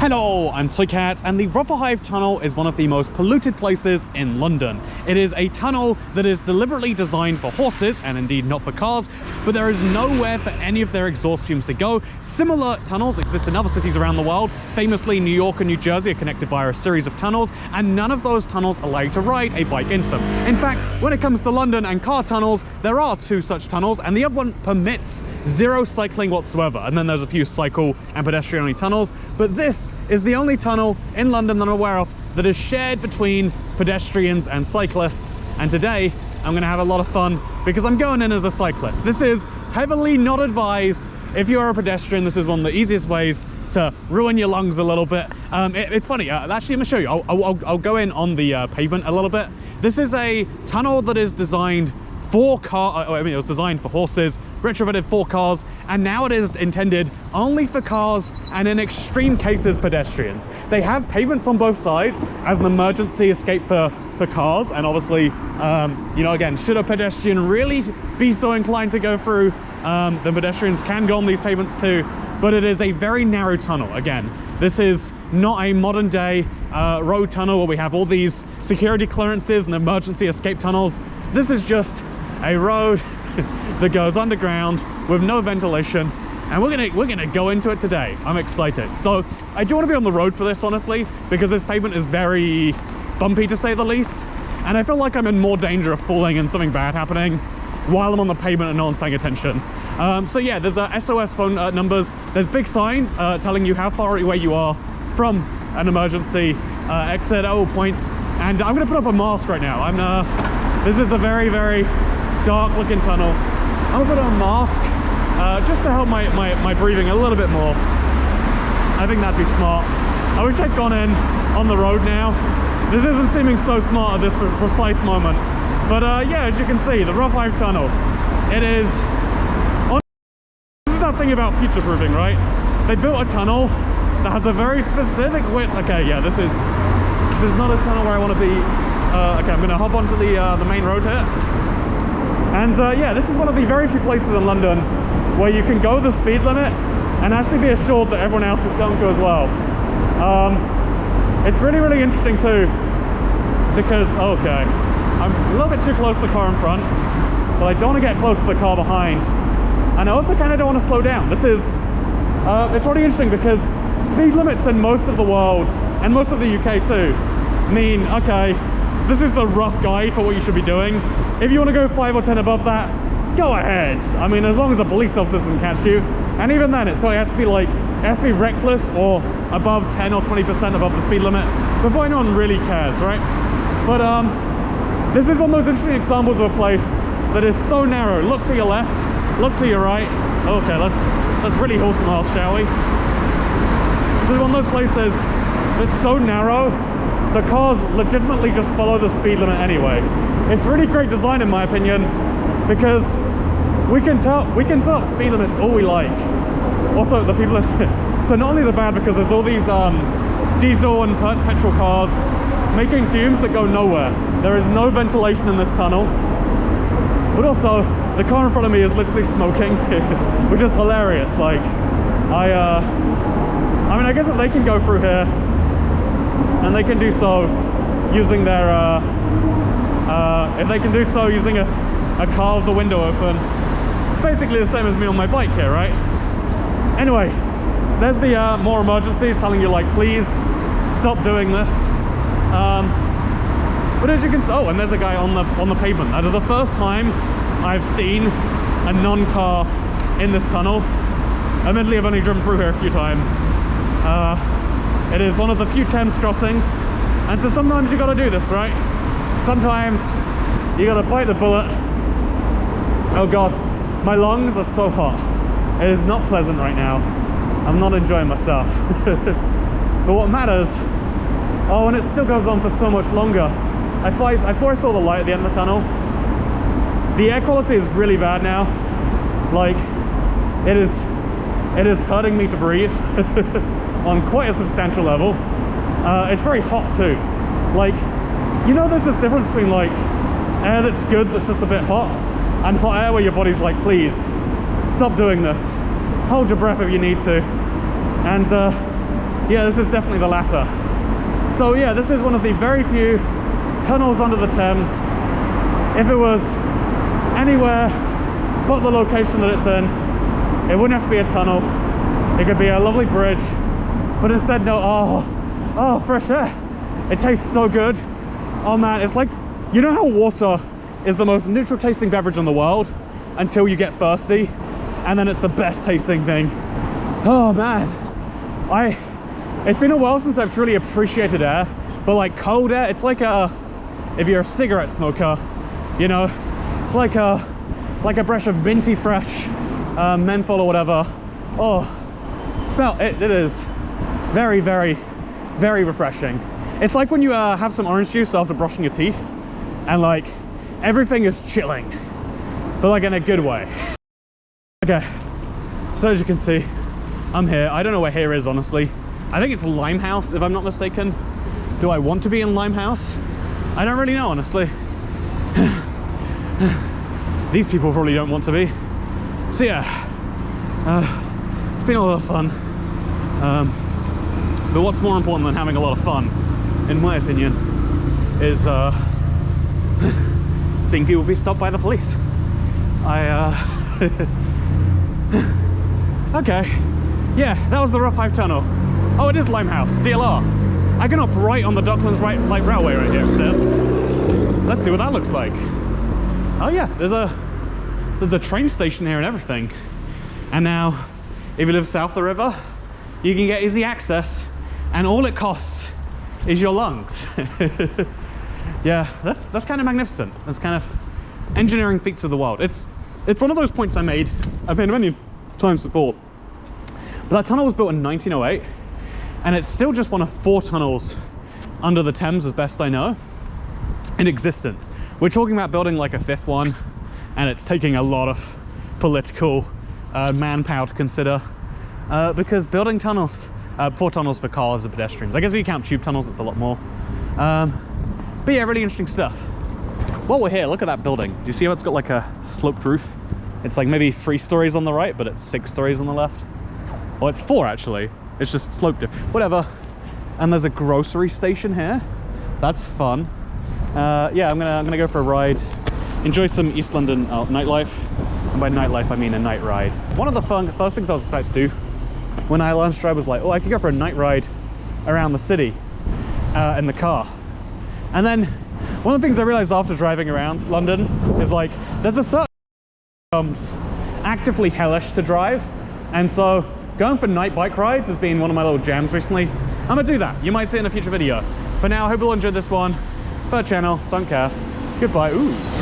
Hello, I'm Toycat, and the Rotherhithe Tunnel is one of the most polluted places in London. It is a tunnel that is deliberately designed for horses, and indeed not for cars, but there is nowhere for any of their exhaust fumes to go. Similar tunnels exist in other cities around the world. Famously, New York and New Jersey are connected via a series of tunnels, and none of those tunnels allow you to ride a bike into them. In fact, when it comes to London and car tunnels, there are two such tunnels, and the other one permits zero cycling whatsoever. And then there's a few cycle and pedestrian-only tunnels, but this is the only tunnel in London that I'm aware of that is shared between pedestrians and cyclists. And today I'm going to have a lot of fun because I'm going in as a cyclist. This is heavily not advised. If you are a pedestrian, this is one of the easiest ways to ruin your lungs a little bit. It's funny, actually I'm going to show you. I'll go in on the pavement a little bit. This is a tunnel that is designed for it was designed for horses, retrofitted for cars, and now it is intended only for cars and in extreme cases pedestrians. They have pavements on both sides as an emergency escape for cars, and obviously, you know, again, should a pedestrian really be so inclined to go through, the pedestrians can go on these pavements too, but it is a very narrow tunnel. Again, this is not a modern day road tunnel where we have all these security clearances and emergency escape tunnels. This is just a road that goes underground with no ventilation, and we're gonna go into it today. I'm excited. So I do want to be on the road for this, honestly, because this pavement is very bumpy to say the least, and I feel like I'm in more danger of falling and something bad happening while I'm on the pavement and no one's paying attention. So yeah, there's SOS phone numbers. There's big signs telling you how far away you are from an emergency exit at all points, and I'm gonna put up a mask right now. This is a very, very dark looking tunnel. I'm gonna put on a mask just to help my breathing a little bit more. I think that'd be smart. I wish I'd gone in on the road now. This isn't seeming so smart at this precise moment. But yeah, as you can see, the Rotherhithe Tunnel, it is... This is that thing about future-proofing, right? They built a tunnel that has a very specific width. Okay, yeah, this is not a tunnel where I want to be. Okay, I'm gonna hop onto the main road here. And yeah, this is one of the very few places in London where you can go the speed limit and actually be assured that everyone else is going to as well. It's really, really interesting too, because, okay, I'm a little bit too close to the car in front, but I don't want to get close to the car behind. And I also kind of don't want to slow down. This is, it's really interesting because speed limits in most of the world, and most of the UK too, mean, okay, this is the rough guide for what you should be doing. If you want to go 5 or 10 above that, go ahead. I mean, as long as a police officer doesn't catch you. And even then, it has to be like, it has to be reckless or above 10 or 20% above the speed limit before anyone really cares, right? But this is one of those interesting examples of a place that is so narrow. Look to your left, look to your right. Okay, let's really haul some ass, shall we? This is one of those places that's so narrow, the cars legitimately just follow the speed limit anyway. It's really great design in my opinion, because we can set up speed limits all we like. Also, the people so not only is it bad because there's all these diesel and petrol cars making fumes that go nowhere. There is no ventilation in this tunnel, but also the car in front of me is literally smoking, which is hilarious. Like, I mean, I guess that they can go through here, and they can do so using their, if they can do so using a car with the window open. It's basically the same as me on my bike here, right? Anyway, there's the more emergencies telling you, like, please stop doing this. But as you can see, oh, and there's a guy on the pavement. That is the first time I've seen a non-car in this tunnel. Admittedly, I've only driven through here a few times. It is one of the few Thames crossings, and so sometimes you gotta do this, right? Sometimes you gotta bite the bullet. Oh god, my lungs are so hot. It is not pleasant right now. I'm not enjoying myself. But what matters, oh, and it still goes on for so much longer. I thought I saw the light at the end of the tunnel. The air quality is really bad now. Like, it is hurting me to breathe on quite a substantial level. It's very hot too. Like, you know, there's this difference between like air that's good that's just a bit hot, and hot air where your body's like, please stop doing this, hold your breath if you need to. And Yeah, this is definitely the latter. So yeah, this is one of the very few tunnels under the Thames. If it was anywhere but the location that it's in, it wouldn't have to be a tunnel. It could be a lovely bridge, but instead, no. Oh, fresh air. It tastes so good. Oh man, it's like, you know how water is the most neutral tasting beverage in the world until you get thirsty, and then it's the best tasting thing. Oh man, it's been a while since I've truly appreciated air, but like cold air, it's like if you're a cigarette smoker, you know, it's like a breath of minty fresh menthol or whatever. Oh, smell it. It is very, very, very refreshing. It's like when you have some orange juice after brushing your teeth, and like everything is chilling, but like in a good way. Okay, so as you can see, I'm here. I don't know where here is, honestly. I think it's Limehouse, if I'm not mistaken. Do I want to be in Limehouse? I don't really know, honestly. These people probably don't want to be. So yeah, it's been a lot of fun. But what's more important than having a lot of fun, in my opinion, is seeing people be stopped by the police. Okay, yeah, that was the Rough Hive Tunnel. Oh, it is Limehouse, DLR. I can up right on the Docklands Light Railway right here, it says. Let's see what that looks like. Oh yeah, there's a train station here and everything. And now, if you live south of the river, you can get easy access, and all it costs is your lungs. Yeah, that's kind of magnificent. That's kind of engineering feats of the world. It's one of those points I've made many times before. But that tunnel was built in 1908, and it's still just one of 4 tunnels under the Thames, as best I know, in existence. We're talking about building like a 5th one, and it's taking a lot of political manpower to consider, because building tunnels, 4 tunnels for cars and pedestrians. I guess if you count tube tunnels, it's a lot more. But yeah, really interesting stuff. While we're here, look at that building. Do you see how it's got like a sloped roof? It's like maybe 3 stories on the right, but it's 6 stories on the left. Well, it's 4 actually. It's just sloped, whatever. And there's a grocery station here. That's fun. Yeah, I'm gonna go for a ride, enjoy some East London nightlife. And by nightlife, I mean a night ride. One of the first things I was excited to do when I launched drive was like, oh, I could go for a night ride around the city in the car. And then one of the things I realized after driving around London is like, there's a certain actively hellish to drive. And so going for night bike rides has been one of my little jams recently. I'm gonna do that. You might see it in a future video. For now, I hope you'll enjoy this one. Third channel, don't care. Goodbye. Ooh.